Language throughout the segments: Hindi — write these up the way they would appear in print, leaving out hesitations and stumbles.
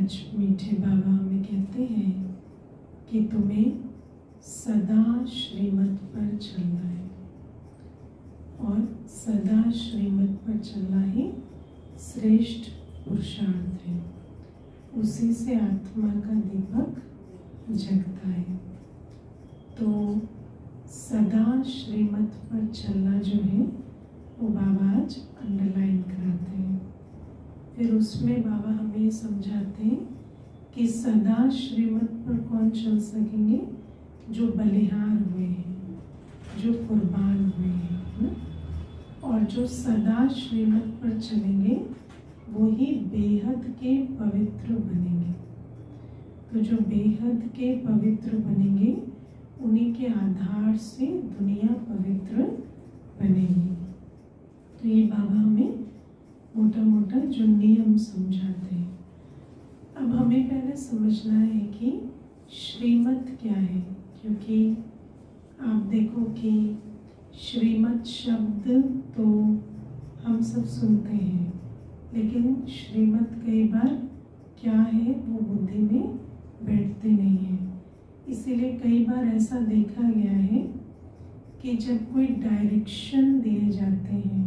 आज मीठे बाबा हमें कहते हैं कि तुम्हें सदा श्रीमत पर चलना है और सदा श्रीमत पर चलना ही श्रेष्ठ पुरुषार्थ है। उसी से आत्मा का दीपक जगता है। तो सदा श्रीमत पर चलना जो है वो बाबा आज अंडरलाइन कराते हैं। फिर उसमें बाबा हमें समझाते हैं कि सदा श्रीमत पर कौन चल सकेंगे? जो बलिहार हुए हैं, जो कुर्बान हुए हैं ना? और जो सदा श्रीमत पर चलेंगे वो ही बेहद के पवित्र बनेंगे। तो जो बेहद के पवित्र बनेंगे उन्हीं के आधार से दुनिया पवित्र बनेगी। तो ये बाबा हमें मोटा मोटा जो नियम समझाते हैं। अब हमें पहले समझना है कि श्रीमत क्या है, क्योंकि आप देखो कि श्रीमत शब्द तो हम सब सुनते हैं, लेकिन श्रीमत कई बार क्या है वो बुद्धि में बैठते नहीं है। इसीलिए कई बार ऐसा देखा गया है कि जब कोई डायरेक्शन दिए जाते हैं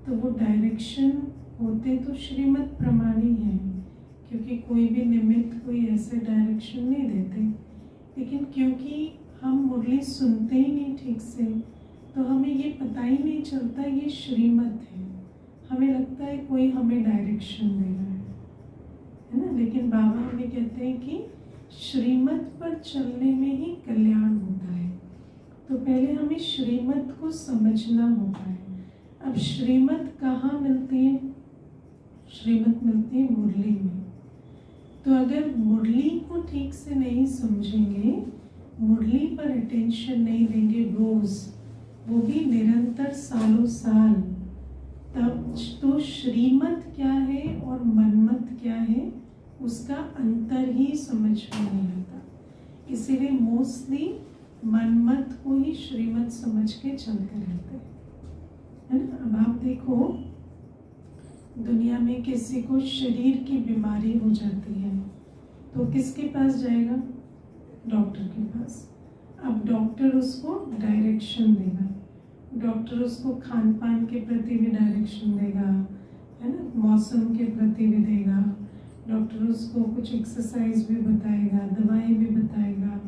तो वो डायरेक्शन होते तो श्रीमत प्रमाण ही है, क्योंकि कोई भी निमित्त कोई ऐसे डायरेक्शन नहीं देते। लेकिन क्योंकि हम मुरली सुनते ही नहीं ठीक से, तो हमें ये पता ही नहीं चलता ये श्रीमत है। हमें लगता है कोई हमें डायरेक्शन दे रहा है ना। लेकिन बाबा हमें कहते हैं कि श्रीमत पर चलने में ही कल्याण होता है। तो पहले हमें श्रीमत को समझना होता है। अब श्रीमत कहाँ मिलती है? श्रीमत मिलती है मुरली में। तो अगर मुरली को ठीक से नहीं समझेंगे, मुरली पर अटेंशन नहीं देंगे रोज, वो भी निरंतर सालों साल, तब तो श्रीमत क्या है और मनमत क्या है उसका अंतर ही समझ में नहीं आता। इसीलिए मोस्टली मनमत को ही श्रीमत समझ के चलते रहते हैं, है ना। अब आप देखो दुनिया में किसी को शरीर की बीमारी हो जाती है तो किसके पास जाएगा? डॉक्टर के पास। अब डॉक्टर उसको डायरेक्शन देगा, डॉक्टर उसको खान पान के प्रति भी डायरेक्शन देगा, है ना, मौसम के प्रति भी देगा। डॉक्टर उसको कुछ एक्सरसाइज भी बताएगा, दवाई भी बताएगा।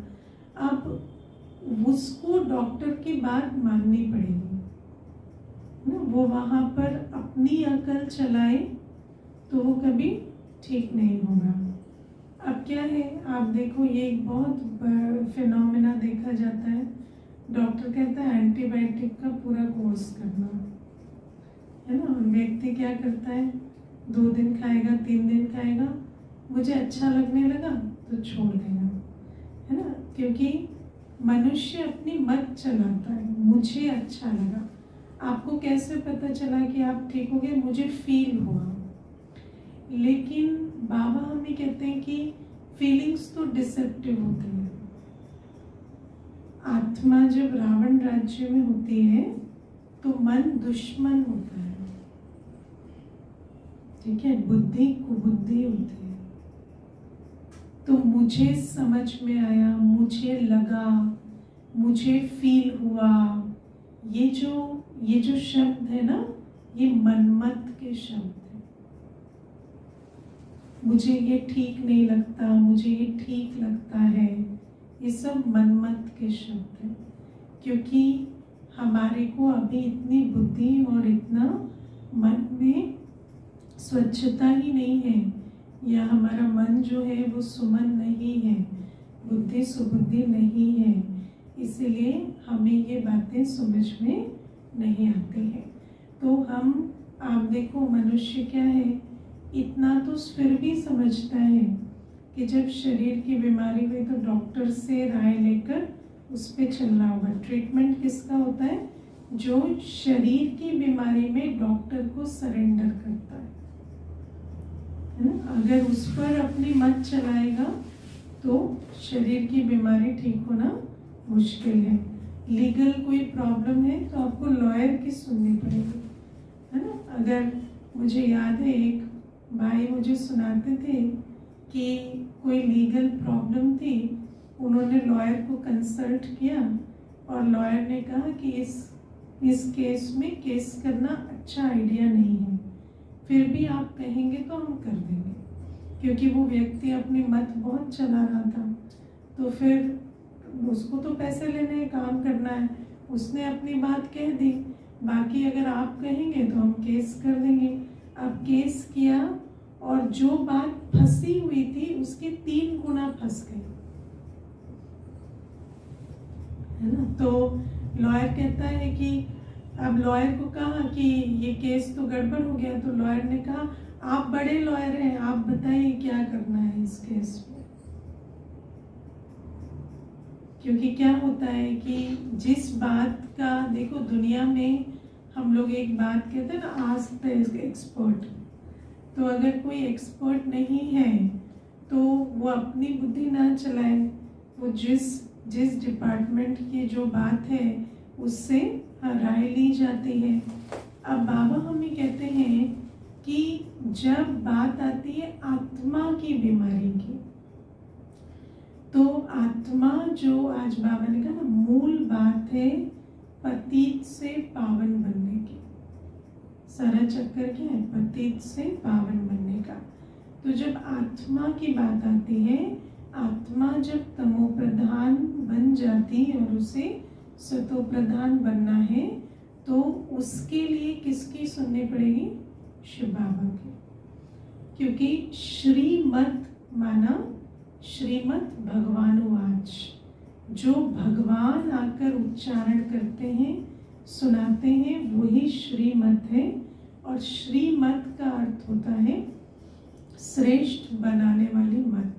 अब उसको डॉक्टर की बात माननी पड़ेगी ना। वो वहाँ पर अपनी अकल चलाए तो वो कभी ठीक नहीं होगा। अब क्या है, आप देखो ये एक बहुत फिनोमेना देखा जाता है। डॉक्टर कहता है एंटीबायोटिक का पूरा कोर्स करना, है ना। व्यक्ति क्या करता है, 2 दिन खाएगा, 3 दिन खाएगा, मुझे अच्छा लगने लगा तो छोड़ देगा, है ना। क्योंकि मनुष्य अपनी मत चलाता है, मुझे अच्छा लगा। आपको कैसे पता चला कि आप ठीक हो गए? मुझे फील हुआ। लेकिन बाबा हमें कहते हैं कि फीलिंग्स तो डिसेप्टिव होती है। आत्मा जब रावण राज्य में होती है तो मन दुश्मन होता है, ठीक है, बुद्धि कुबुद्धि होती है। तो मुझे समझ में आया, मुझे लगा, मुझे फील हुआ, ये जो शब्द है ना, ये मनमत के शब्द है। मुझे ये ठीक नहीं लगता, मुझे ये ठीक लगता है, ये सब मनमत के शब्द हैं। क्योंकि हमारे को अभी इतनी बुद्धि और इतना मन में स्वच्छता ही नहीं है, या हमारा मन जो है वो सुमन नहीं है, बुद्धि सुबुद्धि नहीं है। इसलिए हमें ये बातें समझ में नहीं आती हैं। तो आप देखो मनुष्य क्या है, इतना तो फिर भी समझता है कि जब शरीर की बीमारी हुई तो डॉक्टर से राय लेकर उस पर चलना होगा। ट्रीटमेंट किसका होता है? जो शरीर की बीमारी में डॉक्टर को सरेंडर करता है ना। अगर उस पर अपनी मत चलाएगा तो शरीर की बीमारी ठीक होना मुश्किल है। लीगल कोई प्रॉब्लम है तो आपको लॉयर की सुननी पड़ेगी, है ना। अगर मुझे याद है एक भाई मुझे सुनाते थे कि कोई लीगल प्रॉब्लम थी, उन्होंने लॉयर को कंसल्ट किया और लॉयर ने कहा कि इस केस में केस करना अच्छा आइडिया नहीं है, फिर भी आप कहेंगे तो हम कर देंगे, क्योंकि वो व्यक्ति अपनी मत बहुत चला रहा था। तो फिर उसको तो पैसे लेने हैं, काम करना है, उसने अपनी बात कह दी, बाकी अगर आप कहेंगे तो हम केस कर देंगे। अब केस किया और जो बात फंसी हुई थी उसके 3 गुना फंस गई, है ना। तो लॉयर कहता है कि अब लॉयर को कहा कि ये केस तो गड़बड़ हो गया, तो लॉयर ने कहा आप बड़े लॉयर हैं, आप बताइए क्या करना है इस केस में। क्योंकि क्या होता है कि जिस बात का, देखो दुनिया में हम लोग एक बात कहते हैं ना, आस्क द एक्सपर्ट। तो अगर कोई एक्सपर्ट नहीं है तो वो अपनी बुद्धि ना चलाए, वो जिस डिपार्टमेंट की जो बात है उससे राय ली जाती है। अब बाबा हमें कहते हैं कि जब बात आती है आत्मा की बीमारी की, तो आत्मा जो आज बाबा ने कहा ना, मूल बात है पतित से पावन बनने की। सारा चक्कर क्या है? पतित से पावन बनने का। तो जब आत्मा की बात आती है, आत्मा जब तमो प्रधान बन जाती और उसे सतो प्रधान बनना है, तो उसके लिए किसकी सुननी पड़ेगी? शिव बाबा की। क्योंकि श्रीमत माना श्रीमत भगवानुवाच, जो भगवान आकर उच्चारण करते हैं, सुनाते हैं, वही श्रीमत है। और श्रीमत का अर्थ होता है श्रेष्ठ बनाने वाली मत।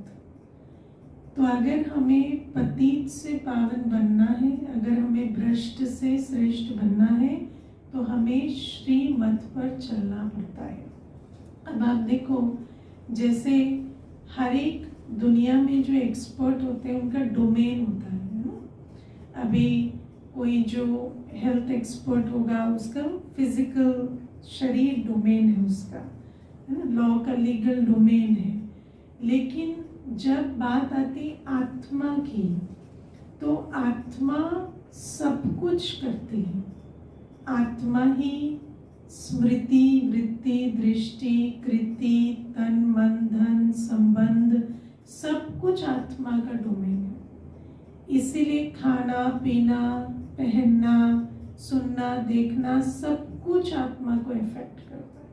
तो अगर हमें पतित से पावन बनना है, अगर हमें भ्रष्ट से श्रेष्ठ बनना है, तो हमें श्रीमत पर चलना पड़ता है। अब आप देखो, जैसे हर एक दुनिया में जो एक्सपर्ट होते हैं उनका डोमेन होता है ना। अभी कोई जो हेल्थ एक्सपर्ट होगा उसका फिजिकल शरीर डोमेन है उसका, है ना, लॉ का लीगल डोमेन है। लेकिन जब बात आती आत्मा की, तो आत्मा सब कुछ करती है। आत्मा ही स्मृति, वृत्ति, दृष्टि, कृति, तन, मन, धन, संबंध, सब कुछ आत्मा का डोमेन है। इसीलिए खाना, पीना, पहनना, सुनना, देखना, सब कुछ आत्मा को इफेक्ट करता है।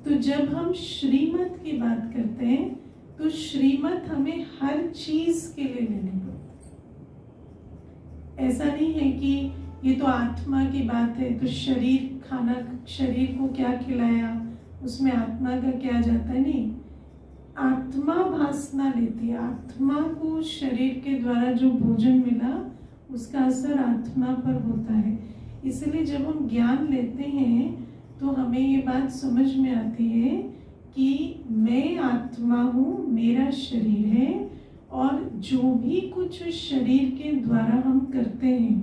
तो जब हम श्रीमत की बात करते हैं, तो श्रीमत हमें हर चीज के लिए लेनी पड़ती है। ऐसा नहीं है कि ये तो आत्मा की बात है, तो शरीर खाना, शरीर को क्या खिलाया उसमें आत्मा का क्या जाता है? नहीं, आत्मा भासना लेती है। आत्मा को शरीर के द्वारा जो भोजन मिला उसका असर आत्मा पर होता है। इसलिए जब हम ज्ञान लेते हैं तो हमें ये बात समझ में आती है कि मैं आत्मा हूँ, मेरा शरीर है, और जो भी कुछ शरीर के द्वारा हम करते हैं,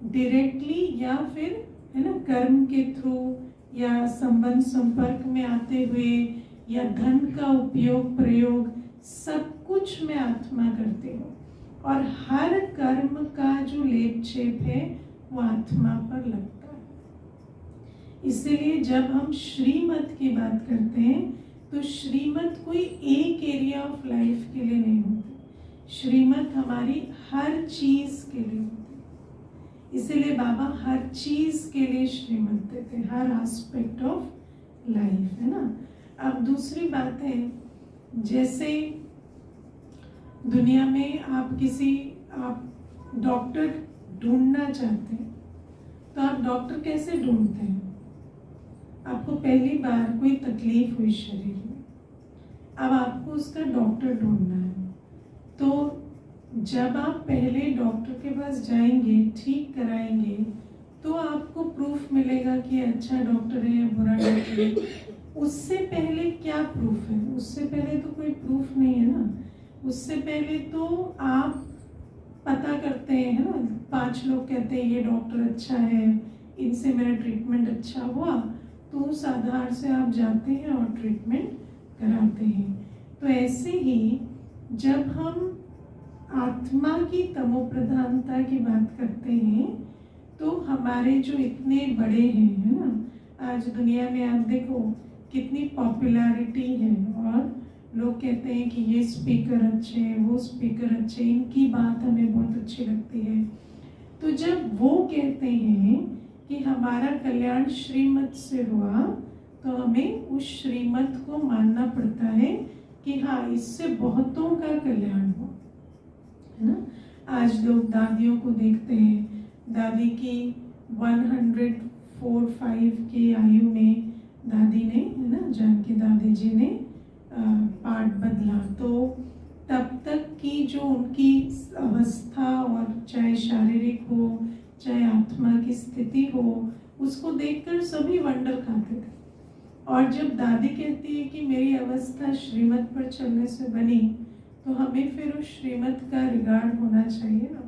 डायरेक्टली या फिर, है ना, कर्म के थ्रू या संबंध संपर्क में आते हुए या धन का उपयोग प्रयोग, सब कुछ मैं आत्मा करती हूँ। और हर कर्म का जो लेप छेप है वो आत्मा पर लगता है। इसलिए जब हम श्रीमत की बात करते हैं तो श्रीमत कोई एक एरिया ऑफ लाइफ के लिए नहीं होती, श्रीमत हमारी हर चीज के लिए होती है। इसीलिए बाबा हर चीज के लिए श्रीमत देते हैं, हर एस्पेक्ट ऑफ लाइफ, है ना। अब दूसरी बात है, जैसे दुनिया में आप डॉक्टर ढूंढना चाहते हैं, तो आप डॉक्टर कैसे ढूंढते हैं? आपको पहली बार कोई तकलीफ हुई शरीर में, अब आपको उसका डॉक्टर ढूंढना है। तो जब आप पहले डॉक्टर के पास जाएंगे, ठीक कराएंगे, तो आपको प्रूफ मिलेगा कि अच्छा डॉक्टर है या बुरा डॉक्टर है। उससे पहले क्या प्रूफ है? उससे पहले तो कोई प्रूफ नहीं है ना। उससे पहले तो आप पता करते हैं, है ना, 5 लोग कहते हैं ये डॉक्टर अच्छा है, इनसे मेरा ट्रीटमेंट अच्छा हुआ, तो उस आधार से आप जाते हैं और ट्रीटमेंट कराते हैं। तो ऐसे ही जब हम आत्मा की तमो प्रधानता की बात करते हैं तो हमारे जो इतने बड़े हैं, है ना, आज दुनिया में आप देखो कितनी पॉपुलैरिटी है और लोग कहते हैं कि ये स्पीकर अच्छे हैं, वो स्पीकर अच्छे, इनकी बात हमें बहुत अच्छी लगती है। तो जब वो कहते हैं कि हमारा कल्याण श्रीमत से हुआ तो हमें उस श्रीमत को मानना पड़ता है कि हाँ, इससे बहुतों का कल्याण हुआ, है ना। आज लोग दादियों को देखते हैं, दादी की 104-5 की आयु में दादी ने, है ना, जानकी दादी जी ने पाठ बदला, तो तब तक की जो उनकी अवस्था और चाहे शारीरिक हो चाहे आत्मा की स्थिति हो, उसको देखकर सभी वंडर खाते थे। और जब दादी कहती है कि मेरी अवस्था श्रीमत पर चलने से बनी, तो हमें फिर उस श्रीमत का रिगार्ड होना चाहिए ना।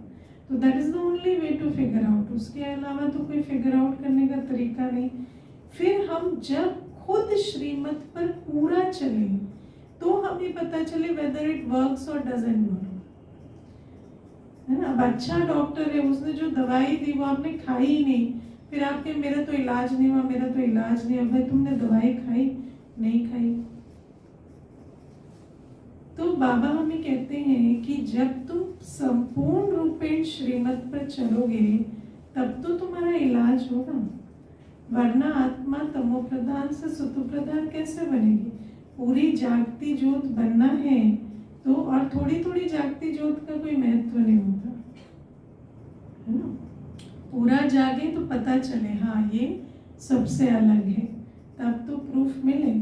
तो that is the only way to figure out, उसके अलावा तो कोई फिगर आउट करने का तरीका नहीं। फिर हम जब खुद श्रीमत पर पूरा चले तो हमें पता चले वेदर इट वर्क्स और डजंट वर्क, है ना। अब अच्छा डॉक्टर है, उसने जो दवाई दी वो आपने खाई ही नहीं, फिर आपके मेरा तो इलाज नहीं हुआ, मेरा तो इलाज नहीं हुआ। भाई तुमने दवाई खाई नहीं खाई? तो बाबा हमें कहते हैं कि जब तुम संपूर्ण रूपेण श्रीमत पर चलोगे तब तो तुम्हारा इलाज होगा, वरना आत्मा तमो प्रधान से सतो प्रधान कैसे बनेगी? पूरी जागती ज्योत बनना है तो, और थोड़ी थोड़ी जागती ज्योत का कोई महत्व नहीं होता, है ना। पूरा जागे तो पता चले हाँ ये सबसे अलग है, तब तो प्रूफ मिले।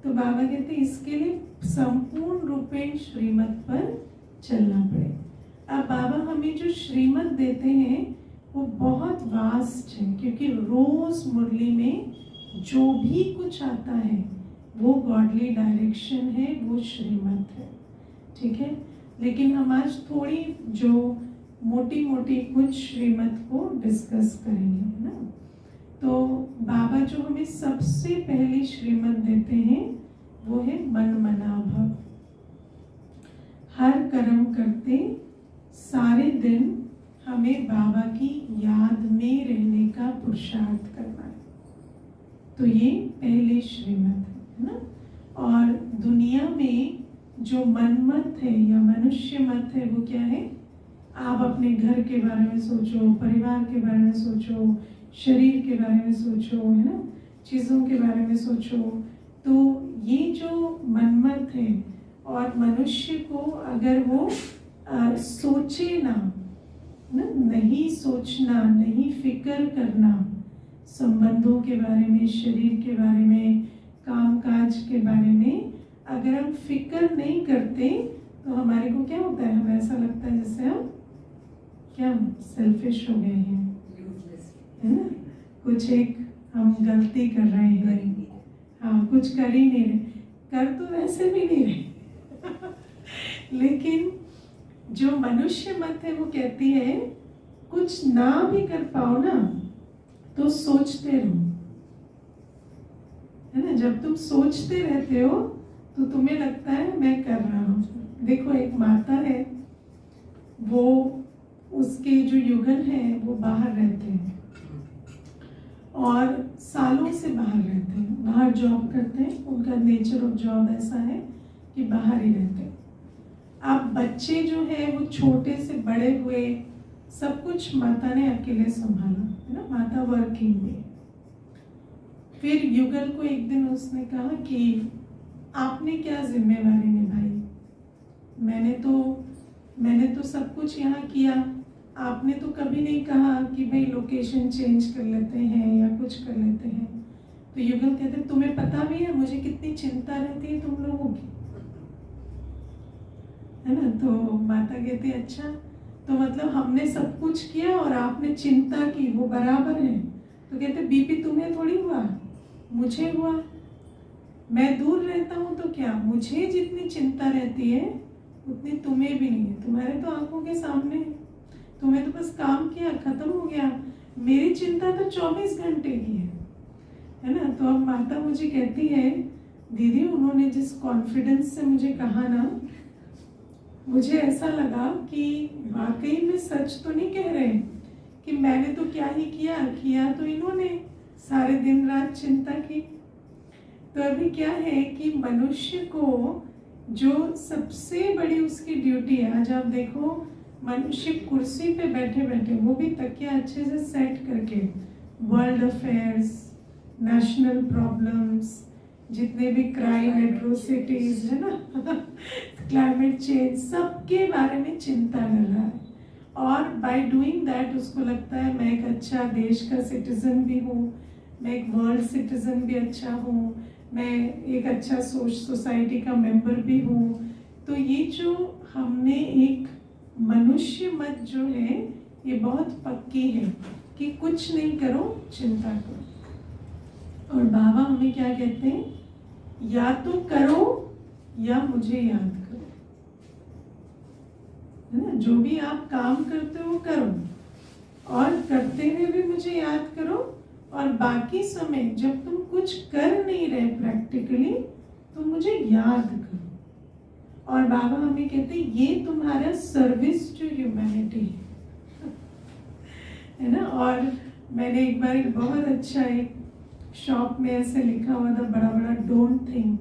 तो बाबा कहते हैं इसके लिए संपूर्ण रूपेण श्रीमत पर चलना पड़े। अब बाबा हमें जो श्रीमत देते हैं वो बहुत वास्ट है, क्योंकि रोज मुरली में जो भी कुछ आता है वो गॉडली डायरेक्शन है, वो श्रीमत है, ठीक है। लेकिन हम आज थोड़ी जो मोटी मोटी कुछ श्रीमत को डिस्कस करेंगे, है ना। तो बाबा जो हमें सबसे पहली श्रीमत देते हैं वो है मन मना भव। हर कर्म करते सारे दिन हमें बाबा की याद में रहने का पुरुषार्थ करना है, तो ये पहली श्रीमत है ना। और दुनिया में जो मनमत है या मनुष्य मत है वो क्या है? आप अपने घर के बारे में सोचो, परिवार के बारे में सोचो, शरीर के बारे में सोचो, है ना, चीज़ों के बारे में सोचो। तो ये जो मनमत है, और मनुष्य को अगर वो सोचे ना, नहीं सोचना, नहीं फिक्र करना संबंधों के बारे में, शरीर के बारे में, कामकाज के बारे में, अगर हम फिक्र नहीं करते तो हमारे को क्या होता है? हमें ऐसा लगता है जैसे हम क्या सेल्फिश हो गए हैं, है ना। कुछ एक हम गलती कर रहे हैं, हाँ, कुछ कर ही नहीं रहे, कर तो वैसे भी नहीं रहे लेकिन जो मनुष्य मत है वो कहती है कुछ ना भी कर पाओ ना तो सोचते रहो, है ना। जब तुम सोचते रहते हो तो तुम्हें लगता है मैं कर रहा हूँ। देखो एक माता है, वो उसके जो युगल हैं वो बाहर रहते हैं और सालों से बाहर रहते हैं, बाहर जॉब करते हैं, उनका नेचर ऑफ जॉब ऐसा है कि बाहर ही रहते हैं। अब बच्चे जो है वो छोटे से बड़े हुए, सब कुछ माता ने अकेले संभाला, है ना, माता वर्किंग में। फिर युगल को एक दिन उसने कहा कि आपने क्या जिम्मेवारी निभाई? मैंने तो सब कुछ यहाँ किया, आपने तो कभी नहीं कहा कि भाई लोकेशन चेंज कर लेते हैं या कुछ कर लेते हैं। तो युगल कहते तुम्हें पता भी है मुझे कितनी चिंता रहती है तुम लोगों की, है ना। तो माता कहती अच्छा, तो मतलब हमने सब कुछ किया और आपने चिंता की, वो बराबर है। तो कहते बीपी तुम्हें थोड़ी हुआ, मुझे हुआ। मैं दूर रहता हूँ तो क्या, मुझे जितनी चिंता रहती है उतनी तुम्हें भी नहीं है, तुम्हारे तो आंखों के सामने है, तुम्हें तो बस काम किया खत्म हो गया, मेरी चिंता तो 24 घंटे की है ना। तो अब माता मुझे कहती है दीदी उन्होंने जिस कॉन्फिडेंस से मुझे कहा ना, मुझे ऐसा लगा कि वाकई में सच तो नहीं कह रहे कि मैंने तो क्या ही किया तो इन्होंने सारे दिन रात चिंता की। तो अभी क्या है कि मनुष्य को जो सबसे बड़ी उसकी ड्यूटी है, आज आप देखो मनुष्य कुर्सी पे बैठे बैठे, वो भी तकिया अच्छे से सेट करके, वर्ल्ड अफेयर्स, नेशनल प्रॉब्लम्स, जितने भी क्राइम, एट्रोसिटीज है ना, क्लाइमेट चेंज, सबके बारे में चिंता कर रहा है। और बाय डूइंग दैट उसको लगता है मैं एक अच्छा देश का सिटीजन भी हूँ, मैं एक वर्ल्ड सिटीजन भी अच्छा हूँ, मैं एक अच्छा सोसाइटी का मेंबर भी हूँ। तो ये जो हमने एक मनुष्य मत जो है ये बहुत पक्की है कि कुछ नहीं करो, चिंता करो। और बाबा हमें क्या कहते हैं, या तो करो या मुझे याद करो, है ना। जो भी आप काम करते हो करो, और करते हुए भी मुझे याद करो, और बाकी समय जब तुम कुछ कर नहीं रहे प्रैक्टिकली तो मुझे याद करो। और बाबा हमें कहते हैं ये तुम्हारा सर्विस टू ह्यूमैनिटी है ना। और मैंने एक बार एक बहुत अच्छा एक शॉप में ऐसे लिखा हुआ था बड़ा बड़ा, डोंट थिंक,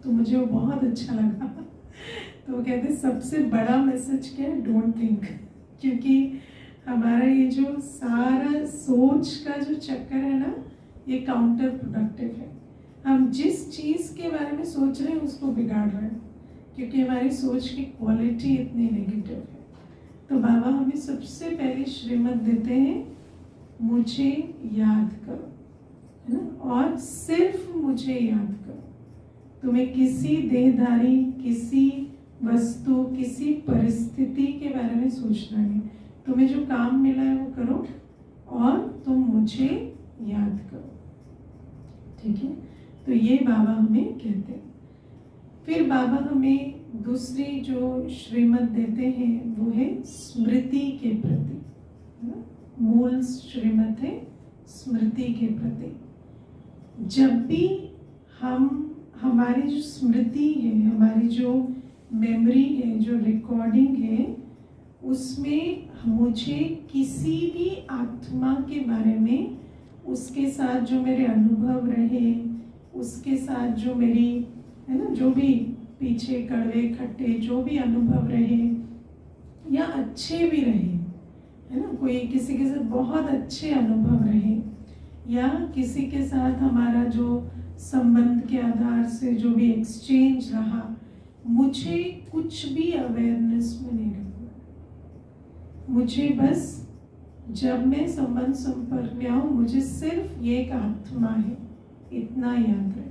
तो मुझे वो बहुत अच्छा लगा। तो वो कहते सबसे बड़ा मैसेज क्या है, डोंट थिंक। क्योंकि हमारा ये जो सारा सोच का जो चक्कर है ना, ये काउंटर प्रोडक्टिव है। हम जिस चीज़ के बारे में सोच रहे हैं उसको बिगाड़ रहे हैं, क्योंकि हमारी सोच की क्वालिटी इतनी नेगेटिव है। तो बाबा हमें सबसे पहले श्रीमत देते हैं, मुझे याद करो, है ना, और सिर्फ मुझे याद करो। तुम्हें किसी देहधारी, किसी वस्तु, किसी परिस्थिति के बारे में सोचना नहीं। तुम्हें जो काम मिला है वो करो और तुम मुझे याद करो, ठीक है। तो ये बाबा हमें कहते हैं। फिर बाबा हमें दूसरी जो श्रीमत देते हैं वो है स्मृति के प्रति, है ना। मूल श्रीमत है स्मृति के प्रति। जब भी हमारी जो स्मृति है, हमारी जो मेमोरी है, जो रिकॉर्डिंग है, उसमें मुझे किसी भी आत्मा के बारे में, उसके साथ जो मेरे अनुभव रहे, उसके साथ जो मेरी, है ना, जो भी पीछे कड़वे खट्टे जो भी अनुभव रहे या अच्छे भी रहे, है ना, कोई किसी के साथ बहुत अच्छे अनुभव रहे, या किसी के साथ हमारा जो संबंध के आधार से जो भी एक्सचेंज रहा, मुझे कुछ भी अवेयरनेस में नहीं रखना। मुझे बस जब मैं संबंध संपर्क में आऊँ, मुझे सिर्फ ये एक आत्मा है इतना याद रहे।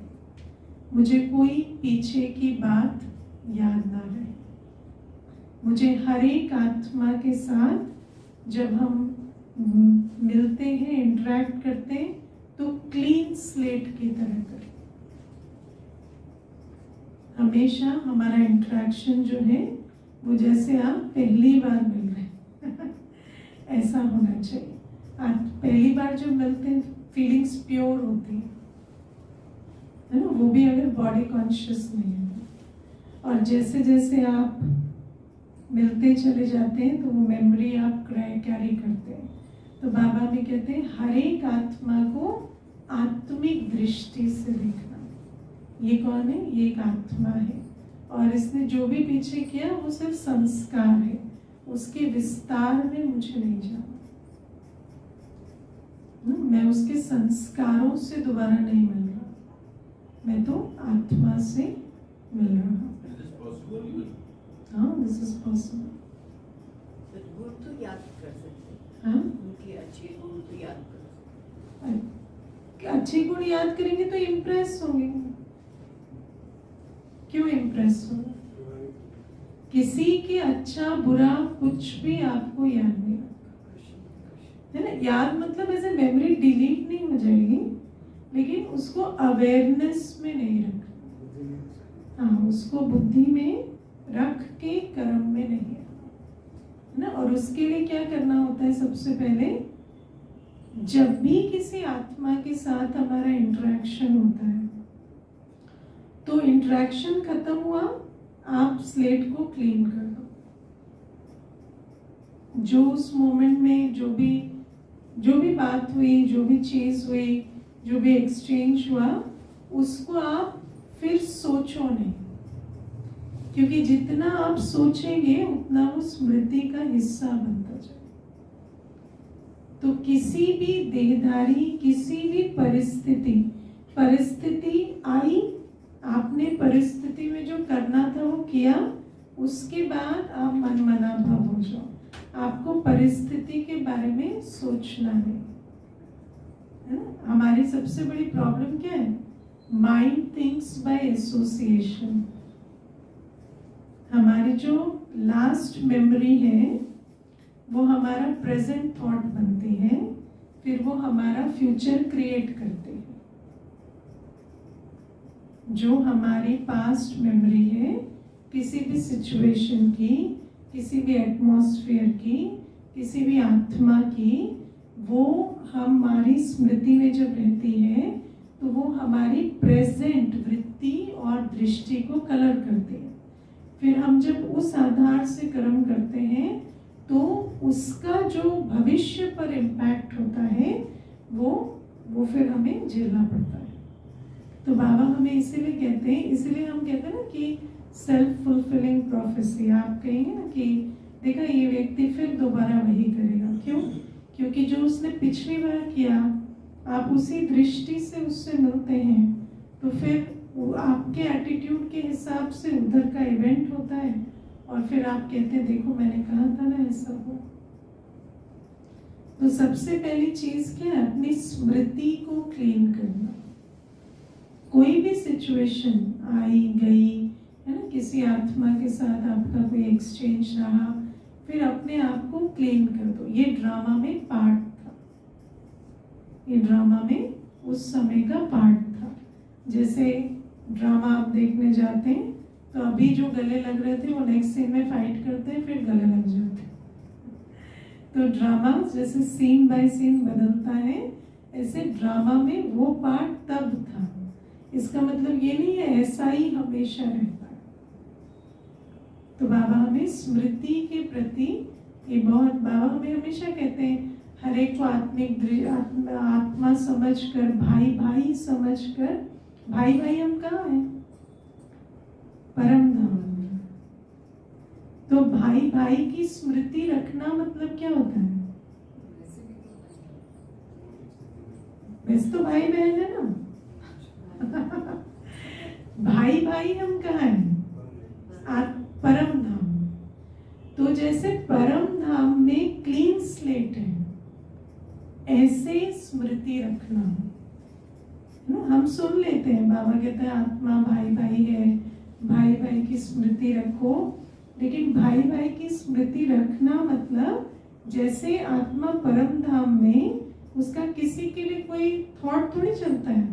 मुझे कोई पीछे की बात याद ना रहे। मुझे हर एक आत्मा के साथ जब हम मिलते हैं, इंटरेक्ट करते हैं, तो क्लीन स्लेट की तरह करें। हमेशा हमारा इंटरेक्शन जो है वो जैसे आप पहली बार मिल रहे हैं ऐसा होना चाहिए। आप पहली बार जब मिलते हैं फीलिंग्स प्योर होती है ना, वो भी अगर बॉडी कॉन्शियस नहीं है। और जैसे जैसे आप मिलते चले जाते हैं तो वो मेमोरी आप कैरी करते हैं। तो बाबा भी कहते हैं हर एक आत्मा को आत्मिक दृष्टि से देखना। ये कौन है? ये एक आत्मा है, और इसने जो भी पीछे किया वो सिर्फ संस्कार है, उसके विस्तार में मुझे नहीं जाना। मैं उसके संस्कारों से दोबारा नहीं मिल रहा, मैं तो आत्मा से मिल रहा हूँ। हाँ, दिस इज पॉसिबल। गुण तो याद कर सकते हैं। हाँ, उनके अच्छे गुण तो याद कर सकते हैं। अच्छे गुण याद करेंगे तो इम्प्रेस होंगे। क्यों इम्प्रेस होगा? किसी के अच्छा बुरा कुछ भी आपको याद नहीं है ना। याद मतलब ऐसे मेमोरी डिलीट नहीं हो जाएगी, लेकिन उसको अवेयरनेस में नहीं रखना। हाँ, उसको बुद्धि में रख के कर्म में नहीं है ना। और उसके लिए क्या करना होता है? सबसे पहले जब भी किसी आत्मा के साथ हमारा इंटरेक्शन होता है तो इंटरेक्शन खत्म हुआ, आप स्लेट को क्लीन कर दो। जो उस मोमेंट में जो भी बात हुई, जो भी चीज हुई, जो भी एक्सचेंज हुआ, उसको आप फिर सोचो नहीं, क्योंकि जितना आप सोचेंगे उतना वो स्मृति का हिस्सा बनता जाए। तो किसी भी देहधारी, किसी भी परिस्थिति आई, आपने परिस्थिति में जो करना था वो किया, उसके बाद आप मनमना भाव हो जाओ। आपको परिस्थिति के बारे में सोचना नहीं है ना। हमारी सबसे बड़ी प्रॉब्लम क्या है? Mind thinks by association. हमारी जो लास्ट मेमोरी है वो हमारा प्रेजेंट थॉट बनती है, फिर वो हमारा फ्यूचर क्रिएट करती है। जो हमारी पास्ट मेमोरी है किसी भी सिचुएशन की, किसी भी एटमॉस्फेयर की, किसी भी आत्मा की, वो हमारी स्मृति में जब रहती है तो वो हमारी प्रेजेंट वृत्ति और दृष्टि को कलर करती है। फिर हम जब उस आधार से कर्म करते हैं तो उसका जो भविष्य पर इम्पैक्ट होता है वो फिर हमें झेलना पड़ता है। तो बाबा हमें इसीलिए कहते हैं, इसीलिए हम कहते हैं ना कि सेल्फ फुलफिलिंग प्रोफेसी। आप कहेंगे ना कि देखा ये व्यक्ति फिर दोबारा वही करेगा। क्यों? क्योंकि जो उसने पिछली बार किया, आप उसी दृष्टि से उससे मिलते हैं, तो फिर आपके एटीट्यूड के हिसाब से उधर का इवेंट होता है और फिर आप कहते हैं देखो मैंने कहा था ना ऐसा हो। तो सबसे पहली चीज क्या है? अपनी स्मृति को क्लीन करना। कोई भी सिचुएशन आई गई है ना, किसी आत्मा के साथ आपका कोई एक्सचेंज रहा, फिर अपने आप को क्लीन कर दो। ये ड्रामा में पार्ट था, ये ड्रामा में उस समय का पार्ट था। जैसे ड्रामा आप देखने जाते हैं तो अभी जो गले लग रहे थे वो नेक्स्ट सीन में फाइट करते हैं, फिर गले लग जाते हैं। तो ड्रामा जैसे सीन बाय सीन बदलता है, ऐसे ड्रामा में वो पार्ट तब था। इसका मतलब ये नहीं है ऐसा ही हमेशा रहता है। तो बाबा हमें स्मृति के प्रति ये बहुत, बाबा हमें हमेशा कहते हैं हर एक को आत्मिक आत्मा समझकर, भाई भाई समझकर। भाई भाई हम कहाँ हैं? परम धाम में। तो भाई भाई की स्मृति रखना मतलब क्या होता है? वैसे तो भाई बहन है ना। भाई भाई हम कहाँ हैं? परम धाम। तो जैसे परम धाम में क्लीन स्लेट है, ऐसे स्मृति रखना है ना। हम सुन लेते हैं, बाबा कहते हैं आत्मा भाई भाई है, भाई भाई की स्मृति रखो। लेकिन भाई भाई की स्मृति रखना मतलब जैसे आत्मा परम धाम में, उसका किसी के लिए कोई थॉट थोड़ी चलता है,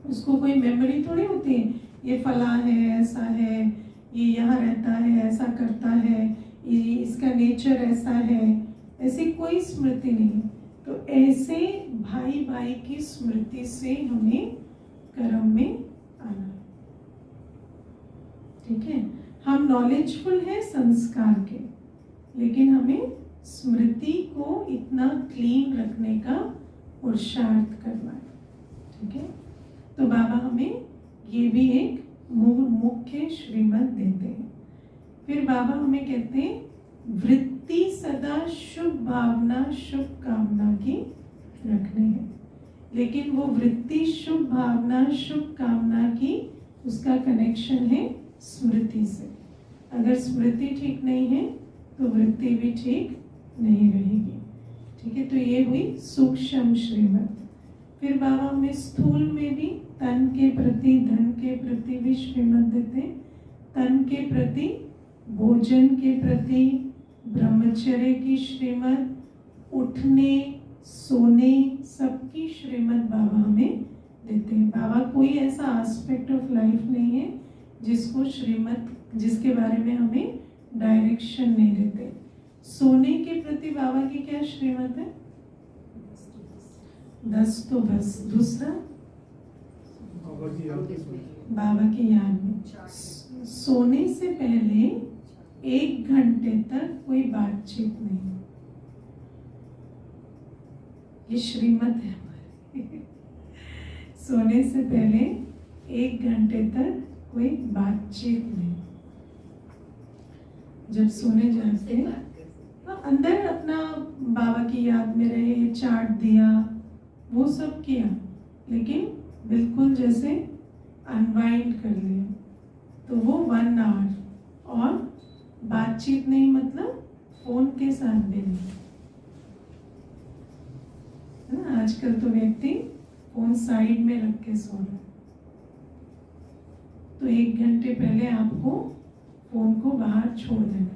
उसको कोई मेमोरी थोड़ी होती है ये फला है, ऐसा है, ये यहाँ रहता है, ऐसा करता है, ये इसका नेचर ऐसा है, ऐसी कोई स्मृति नहीं। तो ऐसे भाई भाई की स्मृति से हमें कर्म में आना है। ठीक है, हम नॉलेजफुल हैं संस्कार के, लेकिन हमें स्मृति को इतना क्लीन रखने का पुरुषार्थ करना है। ठीक है, तो बाबा हमें ये भी एक मुख्य श्रीमत देते हैं। फिर बाबा हमें कहते हैं वृत्ति सदा शुभ भावना, शुभ कामना की रखनी है। लेकिन वो वृत्ति शुभ भावना, शुभ कामना की, उसका कनेक्शन है स्मृति से। अगर स्मृति ठीक नहीं है तो वृत्ति भी ठीक नहीं रहेगी। ठीक है, तो ये हुई सूक्ष्म श्रीमत। फिर बाबा हमें स्थूल में भी तन के प्रति, धन के प्रति भी श्रीमत देते हैं। तन के प्रति, भोजन के प्रति, ब्रह्मचर्य की श्रीमत, उठने सोने सबकी श्रीमत बाबा हमें देते हैं। बाबा कोई ऐसा एस्पेक्ट ऑफ लाइफ नहीं है जिसको श्रीमत, जिसके बारे में हमें डायरेक्शन नहीं देते। सोने के प्रति बाबा की क्या श्रीमत है? 10 तो बस। दूसरा बाबा की याद में सोने से पहले 1 घंटे तक कोई बातचीत नहीं। ये श्रीमत है हमारी। सोने से पहले 1 घंटे तक कोई बातचीत नहीं। जब सोने जाते हैं अंदर अपना बाबा की याद में रहे, चाट दिया, वो सब किया, लेकिन बिल्कुल जैसे अनवाइंड कर लिया। तो वो 1 आवर, और बातचीत नहीं मतलब फोन के साथ भी नहीं, है ना। आजकल तो व्यक्ति फोन साइड में रख के सो रहा है। तो 1 घंटे पहले आपको फोन को बाहर छोड़ देना है।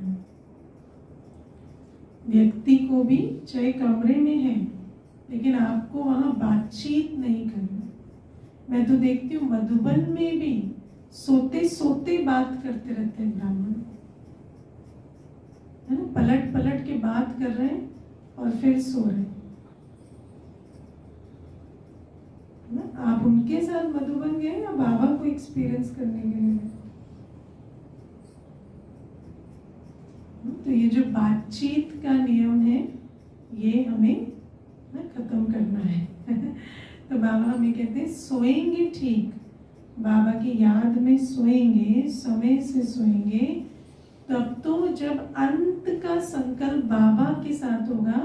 व्यक्ति को भी चाहे कमरे में है, लेकिन आपको वहां बातचीत नहीं करना। मैं तो देखती हूँ मधुबन में भी सोते सोते बात करते रहते हैं ब्राह्मण, है ना। पलट पलट के बात कर रहे हैं और फिर सो रहे हैं, है ना। आप उनके साथ मधुबन गए या बाबा को एक्सपीरियंस करने के लिए गए? तो ये जो बातचीत का नियम है, ये हमें ना खत्म करना है। तो बाबा हमें कहते हैं सोएंगे ठीक, बाबा की याद में सोएंगे, समय से सोएंगे, तब तो जब अंत का संकल्प बाबा के साथ होगा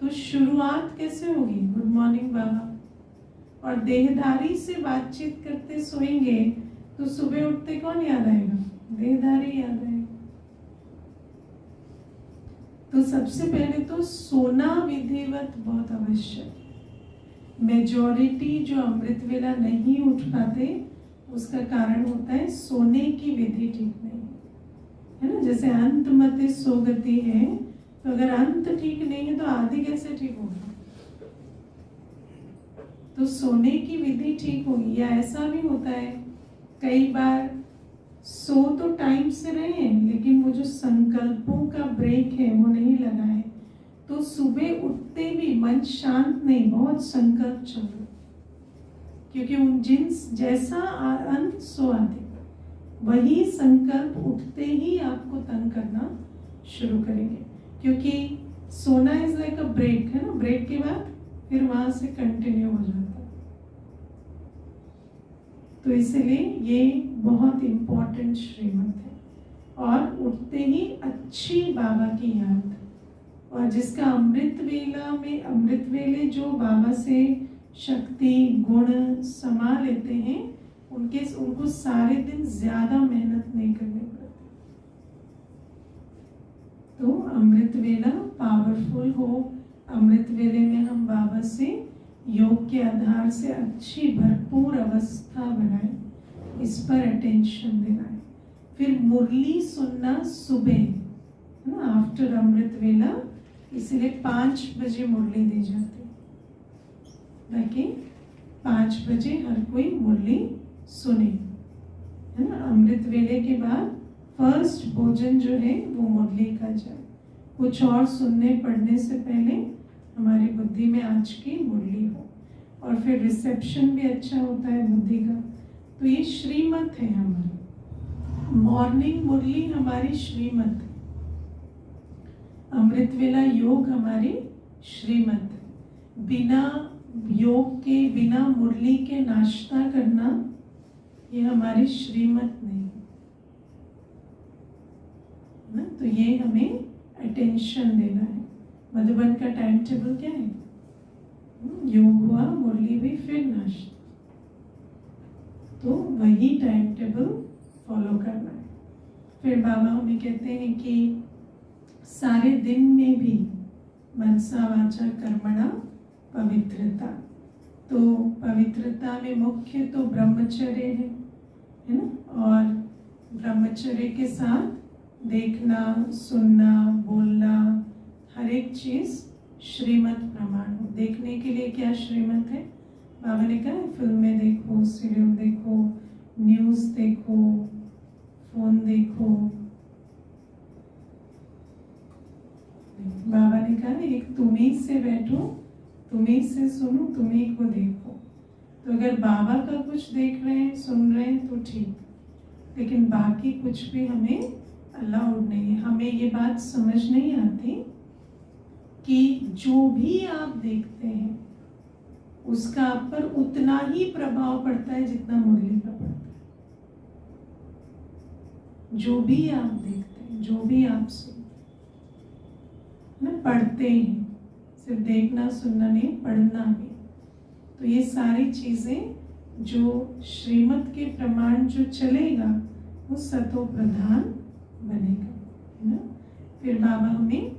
तो शुरुआत कैसे होगी? गुड मॉर्निंग बाबा। और देहधारी से बातचीत करते सोएंगे तो सुबह उठते कौन याद आएगा? देहधारी याद आएगा। तो सबसे पहले तो सोना विधिवत बहुत आवश्यक। मेजॉरिटी जो अमृत वेला नहीं उठ पाते, उसका कारण होता है सोने की विधि ठीक नहीं है ना। जैसे अंत मते सोगति है, तो अगर अंत ठीक नहीं है तो आदि कैसे ठीक होगा? तो सोने की विधि ठीक होगी। या ऐसा भी होता है कई बार सो तो टाइम से रहे हैं, लेकिन वो जो संकल्पों का ब्रेक है वो नहीं लगा है, तो सुबह उठते भी मन शांत नहीं, बहुत संकल्प चल रहा, क्योंकि उन जिन्स जैसा अंत सो आते, वही संकल्प उठते ही आपको तंग करना शुरू करेंगे। क्योंकि सोना इज लाइक अ ब्रेक, है ना। ब्रेक के बाद फिर वहां से कंटिन्यू हो जाता है। तो इसलिए ये बहुत इम्पोर्टेंट श्रीमत है। और उठते ही अच्छी बाबा की याद, और जिसका अमृत वेला में, अमृत वेले जो बाबा से शक्ति गुण समा लेते हैं, उनको सारे दिन ज्यादा मेहनत नहीं करनी पड़ती। तो अमृत वेला पावरफुल हो। अमृत वेले में हम बाबा से योग के आधार से अच्छी भरपूर अवस्था बनाए, इस पर अटेंशन देना है। फिर मुरली सुनना सुबह, है ना, आफ्टर अमृत वेला। इसीलिए 5 बजे मुरली दी जाती है, ताकि 5 बजे हर कोई मुरली सुने, है ना। अमृत वेले के बाद फर्स्ट भोजन जो है वो मुरली का जाए। कुछ और सुनने पढ़ने से पहले हमारी बुद्धि में आज की मुरली हो, और फिर रिसेप्शन भी अच्छा होता है बुद्धि का। तो ये श्रीमत है हमारी। मॉर्निंग मुरली हमारी श्रीमत है, अमृत वेला योग हमारी श्रीमत है। बिना योग के, बिना मुरली के नाश्ता करना, ये हमारी श्रीमत नहीं है ना। तो ये हमें अटेंशन देना है। मधुबन का टाइम टेबल क्या है? योग हुआ, मुरली हुई, फिर नाश्ता। तो वही टाइम टेबल फॉलो करना है। फिर बाबा हमें कहते हैं कि सारे दिन में भी मनसा वाचा कर्मणा पवित्रता। तो पवित्रता में मुख्य तो ब्रह्मचर्य है ना। और ब्रह्मचर्य के साथ देखना, सुनना, बोलना, हर एक चीज श्रीमत प्रमाण हो। देखने के लिए क्या श्रीमत है? बाबा ने कहा फिल्में देखो, सीरियल देखो, न्यूज देखो, फोन देखो। बाबा ने कहा एक तुम्ही से बैठो, तुम्ही से सुनो, तुम्ही को देखो। तो अगर बाबा का कुछ देख रहे हैं, सुन रहे हैं तो ठीक, लेकिन बाकी कुछ भी हमें अलाउड नहीं है। हमें ये बात समझ नहीं आती कि जो भी आप देखते हैं उसका आप पर उतना ही प्रभाव पड़ता है जितना मुरली का पड़ता है। जो भी आप देखते हैं, जो भी आप सुनते हैं, पढ़ते हैं, सिर्फ देखना सुनना नहीं, पढ़ना भी, तो ये सारी चीजें जो श्रीमत के प्रमाण जो चलेगा वो सतो प्रधान बनेगा, है ना। फिर बाबा हमें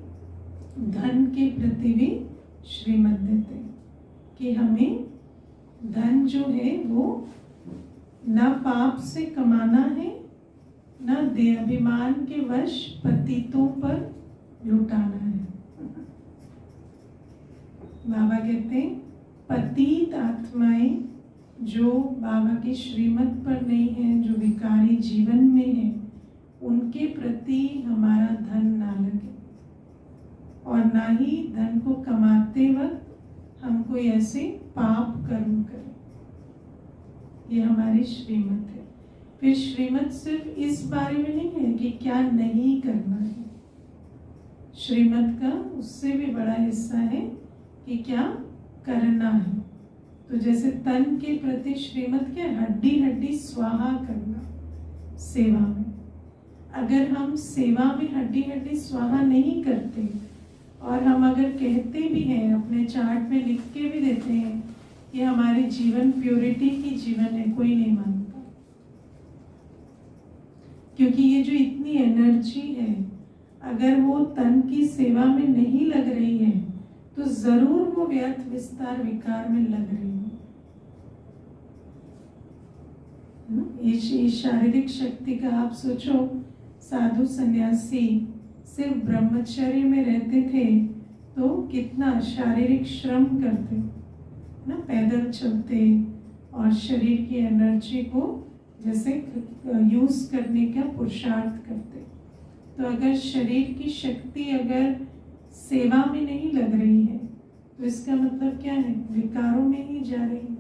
धन के प्रति भी श्रीमत देते हैं कि हमें धन जो है वो न पाप से कमाना है, न देहाभिमान के वश पतितों पर लुटाना है। बाबा कहते हैं पतित आत्माएं जो बाबा की श्रीमत पर नहीं है, जो विकारी जीवन में है, उनके प्रति हमारा धन ना लगे, और ना ही धन को कमाते वक्त हम कोई ऐसे पाप कर्म करें। ये हमारी श्रीमत है। फिर श्रीमत सिर्फ इस बारे में नहीं है कि क्या नहीं करना है, श्रीमत का उससे भी बड़ा हिस्सा है कि क्या करना है। तो जैसे तन के प्रति श्रीमत क्या, हड्डी हड्डी स्वाहा करना सेवा में। अगर हम सेवा में हड्डी हड्डी स्वाहा नहीं करते, और हम अगर कहते भी हैं, अपने चार्ट में लिख के भी देते हैं कि हमारे जीवन प्योरिटी की जीवन है, कोई नहीं मानता, क्योंकि ये जो इतनी एनर्जी है अगर वो तन की सेवा में नहीं लग रही है तो जरूर वो व्यर्थ विस्तार विकार में लग रही है। ये शारीरिक शक्ति का आप सोचो, साधु सन्यासी सिर्फ ब्रह्मचर्य में रहते थे तो कितना शारीरिक श्रम करते ना, पैदल चलते और शरीर की एनर्जी को जैसे यूज करने का पुरुषार्थ करते। तो अगर शरीर की शक्ति अगर सेवा में नहीं लग रही है तो इसका मतलब क्या है, विकारों में ही जा रही है।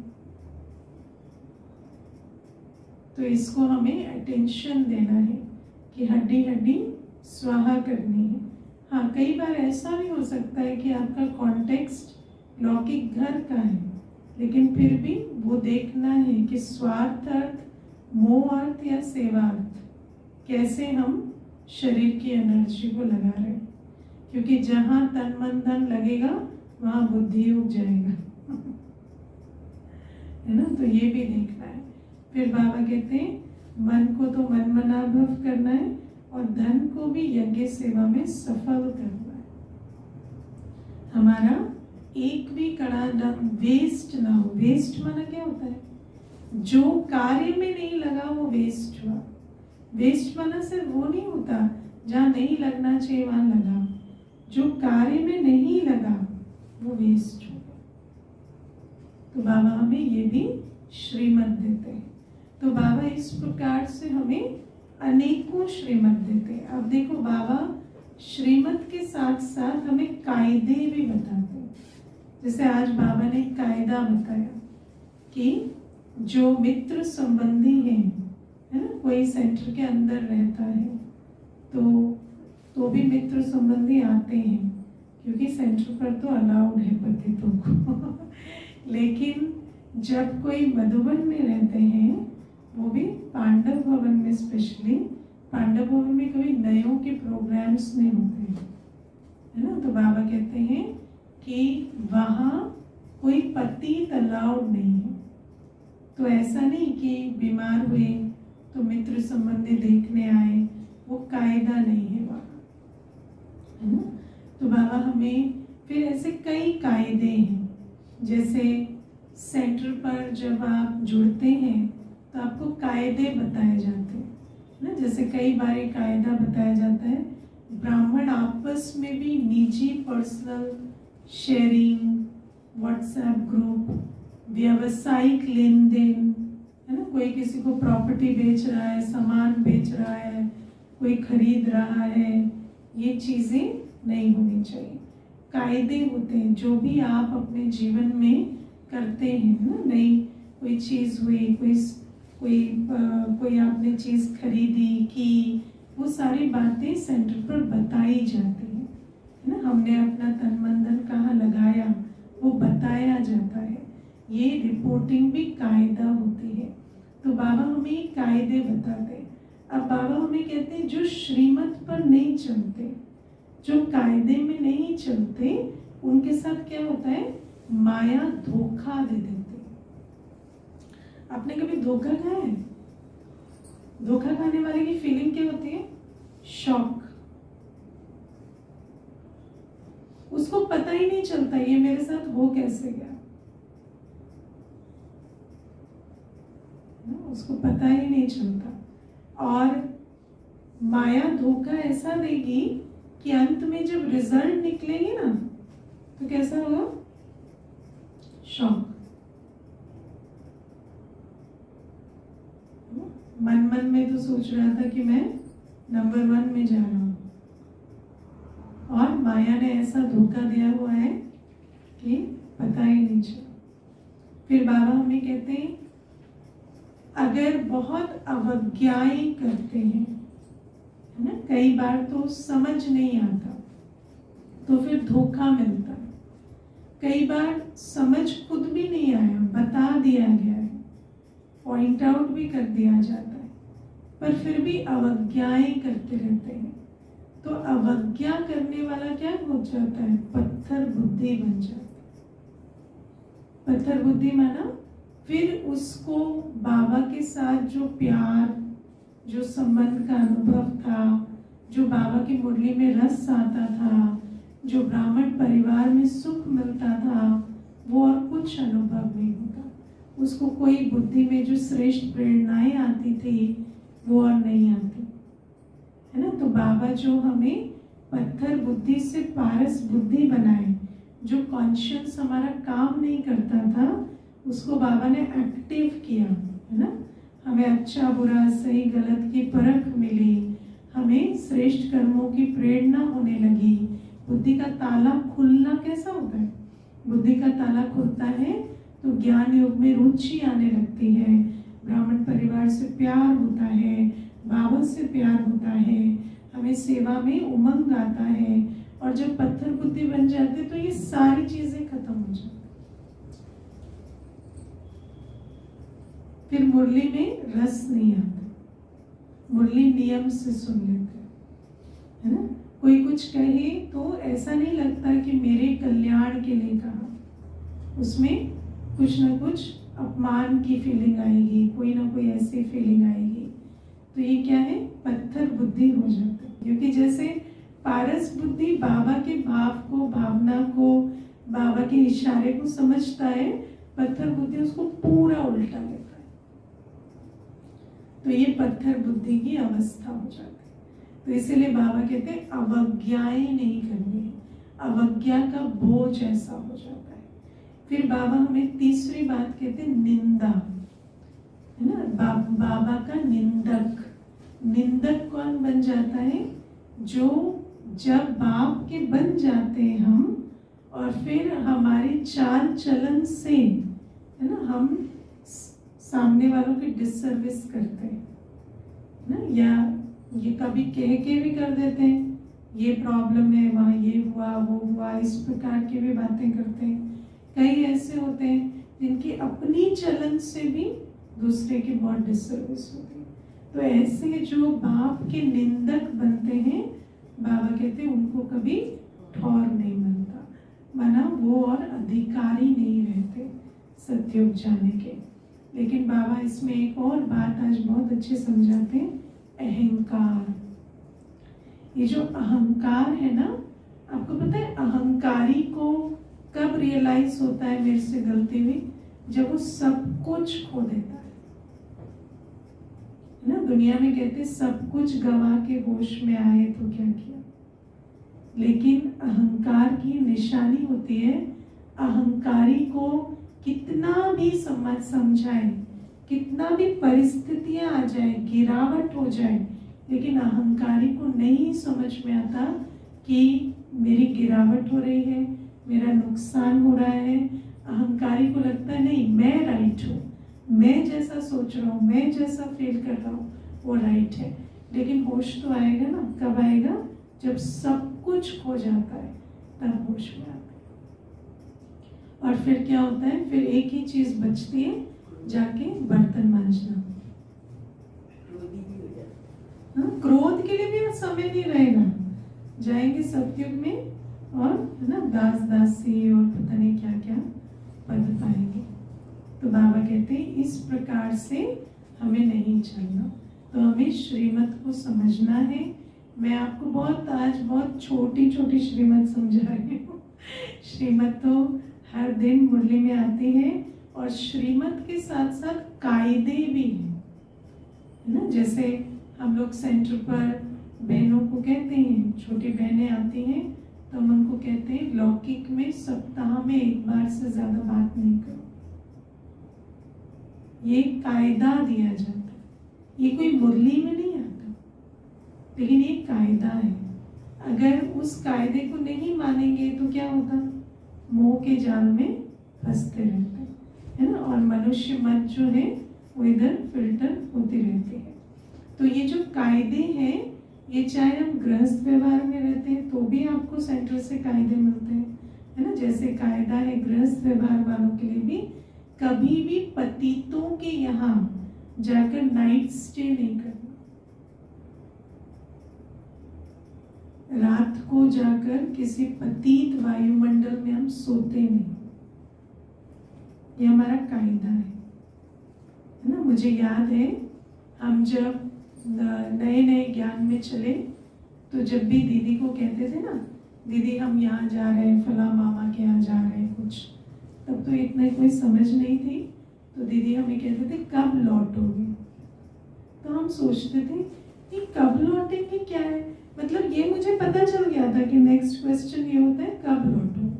तो इसको हमें अटेंशन देना है कि हड्डी हड्डी स्वाहा करनी है। हाँ, कई बार ऐसा भी हो सकता है कि आपका कॉन्टेक्स्ट लौकिक घर का है, लेकिन फिर भी वो देखना है कि स्वार्थ अर्थ, मोह अर्थ या सेवा अर्थ कैसे हम शरीर की एनर्जी को लगा रहे हैं, क्योंकि जहाँ तन मन धन लगेगा वहाँ बुद्धि उग जाएगा है ना। तो ये भी देखना है। फिर बाबा कहते हैं मन को तो मन मनाभव करना है और धन को भी यज्ञ सेवा में सफल करना है। हमारा एक भी कड़ा धन वेस्ट ना हो। वेस्ट माना क्या होता है, जो कार्य में नहीं लगा वो वेस्ट हुआ। वेस्ट माना सिर्फ वो नहीं होता जहाँ नहीं लगना चाहिए वहां लगा, जो कार्य में नहीं लगा वो वेस्ट हो गया। तो बाबा हमें ये भी श्रीमत देते हैं। तो बाबा इस प्रकार से हमें अनेकों श्रीमत देते हैं। अब देखो, बाबा श्रीमत के साथ साथ हमें कायदे भी बताते हैं। जैसे आज बाबा ने कायदा बताया कि जो मित्र संबंधी हैं, है ना, कोई सेंटर के अंदर रहता है तो भी मित्र संबंधी आते हैं, क्योंकि सेंटर पर तो अलाउड है पतितों को लेकिन जब कोई मधुबन में रहते हैं, वो भी पांडव भवन में, स्पेशली पांडव भवन में कभी नयों के प्रोग्राम्स नहीं होते, है ना। तो बाबा कहते हैं कि वहाँ कोई पतित अलाउड नहीं है। तो ऐसा नहीं कि बीमार हुए तो मित्र संबंधी देखने आए, वो कायदा नहीं है वहाँ, है ना। तो बाबा हमें फिर ऐसे कई कायदे हैं। जैसे सेंटर पर जब आप जुड़ते हैं तो आपको कायदे बताए जाते हैं ना। जैसे कई बार एक कायदा बताया जाता है, ब्राह्मण आपस में भी निजी पर्सनल शेयरिंग, व्हाट्सएप ग्रुप, व्यावसायिक लेन देन, है ना। कोई किसी को प्रॉपर्टी बेच रहा है, सामान बेच रहा है, कोई खरीद रहा है, ये चीजें नहीं होनी चाहिए। कायदे होते हैं जो भी आप अपने जीवन में करते हैं ना। नहीं, कोई चीज़ हुई, कोई आपने चीज़ खरीदी की, वो सारी बातें सेंटर पर बताई जाती है ना। हमने अपना तन मन धन कहाँ लगाया वो बताया जाता है। ये रिपोर्टिंग भी कायदा होती है। तो बाबा हमें कायदे बताते हैं। अब बाबा हमें कहते हैं जो श्रीमत पर नहीं चलते, जो कायदे में नहीं चलते, उनके साथ क्या होता है, माया धोखा दे देती है। आपने कभी धोखा खाया है? धोखा खाने वाले की फीलिंग क्या होती है? शॉक। उसको पता ही नहीं चलता ये मेरे साथ हो कैसे गया, उसको पता ही नहीं चलता। और माया धोखा ऐसा देगी कि अंत में जब रिजल्ट निकलेगी ना तो कैसा होगा? शॉक। मन में तो सोच रहा था कि मैं नंबर 1 में जा रहा हूं, और माया ने ऐसा धोखा दिया हुआ है कि पता ही नहीं चला। फिर बाबा हमें कहते हैं अगर बहुत अवज्ञाएं करते हैं, है ना, कई बार तो समझ नहीं आता तो फिर धोखा मिलता है। कई बार समझ खुद भी नहीं आया, बता दिया गया है, पॉइंट आउट भी कर दिया जाता है, पर फिर भी अवज्ञाएं करते रहते हैं। तो अवज्ञा करने वाला क्या हो जाता है? पत्थर बुद्धि बन जाता है। पत्थर बुद्धि माना फिर उसको बाबा के साथ जो प्यार, जो संबंध का अनुभव था, जो बाबा की मुरली में रस आता था, जो ब्राह्मण परिवार में सुख मिलता था, वो और कुछ अनुभव नहीं होता। उसको कोई बुद्धि में जो श्रेष्ठ प्रेरणाएं आती थी वो और नहीं आती, है ना। तो बाबा जो हमें पत्थर बुद्धि से पारस बुद्धि बनाए, जो कॉन्शियस हमारा काम नहीं करता था उसको बाबा ने एक्टिव किया, है ना। हमें अच्छा बुरा सही गलत की परख मिली, हमें श्रेष्ठ कर्मों की प्रेरणा होने लगी। बुद्धि का ताला खुलना कैसा होता है? बुद्धि का ताला खुलता है तो ज्ञान योग में रुचि आने लगती है, ब्राह्मण परिवार से प्यार होता है, बाबा से प्यार होता है, हमें सेवा में उमंग आता है। और जब पत्थर बुद्धि बन जाते तो ये सारी चीजें खत्म हो जाती। फिर मुरली में रस नहीं आता, मुरली नियम से सुन लेते हैं, है ना। कोई कुछ कहे तो ऐसा नहीं लगता कि मेरे कल्याण के लिए कहा, उसमें कुछ ना कुछ अपमान की फीलिंग आएगी, कोई ना कोई ऐसी फीलिंग आएगी। तो ये क्या है? पत्थर बुद्धि हो जाता है। क्योंकि जैसे पारस बुद्धि बाबा के भाव को, भावना को, बाबा के इशारे को समझता है, पत्थर बुद्धि उसको पूरा उल्टा लेता है। तो ये पत्थर बुद्धि की अवस्था हो जाती है। तो इसीलिए बाबा कहते हैं अवज्ञाएं नहीं करनी, अवज्ञा का बोझ ऐसा हो जाता है। फिर बाबा हमें तीसरी बात कहते हैं निंदा, है ना। बाबा का निंदक, निंदक कौन बन जाता है? जो जब बाप के बन जाते हैं हम, और फिर हमारी चाल चलन से, है ना, हम सामने वालों की डिससर्विस करते हैं ना, या ये कभी कह के भी कर देते हैं, ये प्रॉब्लम है, वहाँ ये हुआ वो हुआ, इस प्रकार की भी बातें करते हैं। कई ऐसे होते हैं जिनकी अपनी चलन से भी दूसरे की बहुत डिससर्विस होती है। तो ऐसे जो बाप के निंदक बनते हैं, बाबा कहते हैं उनको कभी ठौर नहीं मिलता, माना वो और अधिकारी नहीं रहते सत्युग जाने के। लेकिन बाबा इसमें एक और बात आज बहुत अच्छे समझाते हैं, अहंकार। ये जो अहंकार है ना, आपको पता है अहंकारी को कब रियलाइज होता है मेरे से गलती हुई? जब वो सब कुछ खो देता है ना। दुनिया में कहते सब कुछ गवा के होश में आए तो क्या किया, लेकिन अहंकार की निशानी होती है, अहंकारी को कितना भी समझाए, कितना भी परिस्थितियां आ जाए, गिरावट हो जाए, लेकिन अहंकारी को नहीं समझ में आता कि मेरी गिरावट हो रही है, मेरा नुकसान हो रहा है। अहंकारी को लगता है नहीं मैं राइट हूँ, मैं जैसा सोच रहा हूँ, मैं जैसा फील कर रहा हूँ वो राइट है। लेकिन होश तो आएगा ना, कब आएगा? जब सब कुछ खो जाता है तब होश में आता है। और फिर क्या होता है? फिर एक ही चीज बचती है, जाके बर्तन मांजना। क्रोधी भी हो जाता हाँ, क्रोध के लिए भी समय नहीं रहेगा। जाएंगे सतयुग में और है ना, दास दासी और पता नहीं क्या क्या पद पाएंगे। तो बाबा कहते हैं इस प्रकार से हमें नहीं चलना। तो हमें श्रीमत को समझना है। मैं आपको आज बहुत छोटी छोटी श्रीमत समझा रही हूँ। श्रीमत तो हर दिन मुरली में आती है, और श्रीमत के साथ साथ कायदे भी हैं, है ना। जैसे हम लोग सेंटर पर बहनों को कहते हैं, छोटी बहनें आती हैं तो हम उनको कहते हैं लौकिक में सप्ताह में एक बार से ज्यादा बात नहीं करो। ये कायदा दिया जाता है, ये कोई मुरली में नहीं आता, लेकिन ये कायदा है। अगर उस कायदे को नहीं मानेंगे तो क्या होता? मोह के जाल में फंसते रहते हैं, है ना। और मनुष्य मन जो है वो इधर फिल्टर होती रहती है। तो ये जो कायदे हैं, ये चाहे हम गृहस्थ व्यवहार में रहते हैं तो भी आपको सेंटर से कायदे मिलते हैं, है ना। जैसे कायदा है गृहस्थ व्यवहार वालों के लिए भी, कभी भी पतितों के यहाँ जाकर नाइट स्टे नहीं करना। रात को जाकर किसी पतित वायुमंडल में हम सोते नहीं। ये हमारा कायदा है ना। मुझे याद है हम जब नए नए ज्ञान में चले तो जब भी दीदी को कहते थे ना, दीदी हम यहाँ जा रहे हैं, फला मामा के यहाँ जा रहे हैं कुछ, तब तो इतना कोई समझ नहीं थी। तो दीदी हमें कहते थे कब लौटोगे? तो हम सोचते थे कि कब लौटेंगे क्या है, मतलब ये मुझे पता चल गया था कि नेक्स्ट क्वेश्चन ये होता है कब लौटो।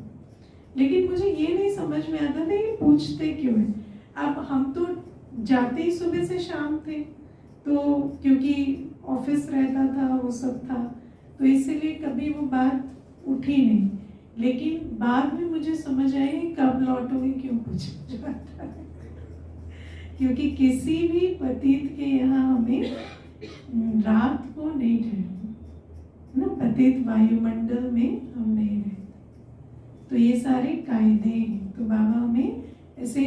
लेकिन मुझे ये नहीं समझ में आता था ये पूछते क्यों है। अब हम तो जाते ही सुबह से शाम थे, तो क्योंकि ऑफिस रहता था वो सब था, तो इसीलिए कभी वो बात उठी नहीं। लेकिन बाद में मुझे समझ आई कब लौटोगे क्यों पूछा जाता है, क्योंकि किसी भी पतित के यहाँ हमें रात को नहीं ठहरना, है ना। पतित वायुमंडल में हम नहीं रहते। तो ये सारे कायदे हैं। तो बाबा हमें ऐसे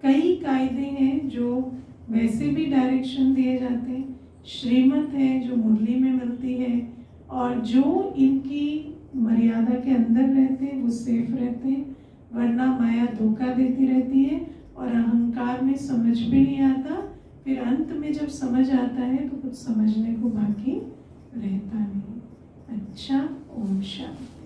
कई कायदे हैं जो वैसे भी डायरेक्शन दिए जाते हैं, श्रीमत है जो मुरली में मिलती है, और जो इनकी मर्यादा के अंदर रहते हैं वो सेफ रहते हैं। वरना माया धोखा देती रहती है और अहंकार में समझ भी नहीं आता। फिर अंत में जब समझ आता है तो कुछ समझने को बाकी रहता नहीं। अच्छा, ओम शांति।